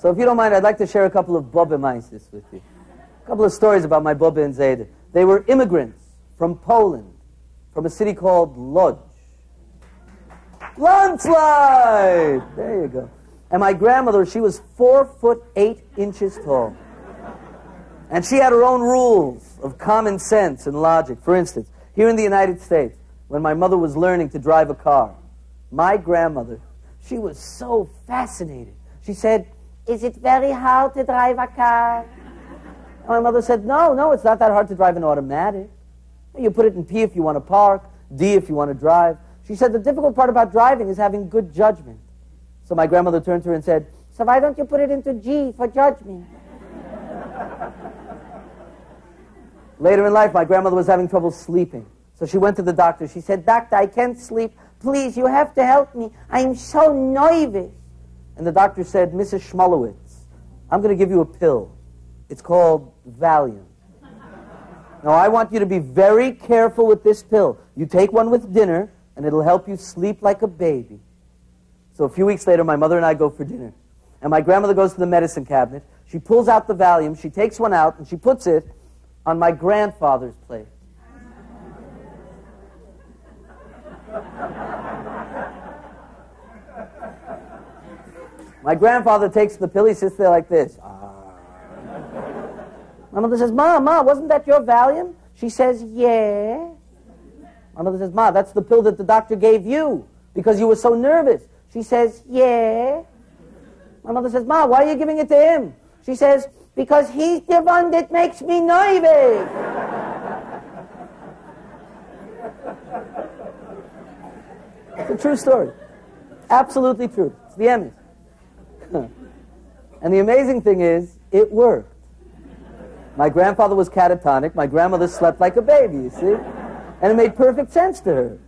So if you don't mind, I'd like to share a couple of Bobbe Mayses with you. A couple of stories about my Bobbe and Zayde. They were immigrants from Poland, from a city called Lodz. Landslide! There you go. And my grandmother, she was 4'8" tall. And she had her own rules of common sense and logic. For instance, here in the United States, when my mother was learning to drive a car, my grandmother, she was so fascinated. She said, "Is it very hard to drive a car?" And my mother said, no, it's not that hard to drive an automatic. You put it in P if you want to park, D if you want to drive. She said, the difficult part about driving is having good judgment. So my grandmother turned to her and said, "So why don't you put it into G for judgment?" Later in life, my grandmother was having trouble sleeping. So she went to the doctor. She said, "Doctor, I can't sleep. Please, you have to help me. I'm so nervous." And the doctor said, "Mrs. Schmolowitz, I'm going to give you a pill. It's called Valium. Now, I want you to be very careful with this pill. You take one with dinner, and it'll help you sleep like a baby." So a few weeks later, my mother and I go for dinner. And my grandmother goes to the medicine cabinet. She pulls out the Valium. She takes one out, and she puts it on my grandfather's plate. My grandfather takes the pill. He sits there like this. My mother says, Ma, wasn't that your Valium?" She says, "Yeah." My mother says, "Ma, that's the pill that the doctor gave you because you were so nervous." She says, "Yeah." My mother says, "Ma, why are you giving it to him?" She says, "Because he's the one that makes me nervous." It's a true story. Absolutely true. It's the Emmys. And the amazing thing is, it worked. My grandfather was catatonic. My grandmother slept like a baby, you see? And it made perfect sense to her.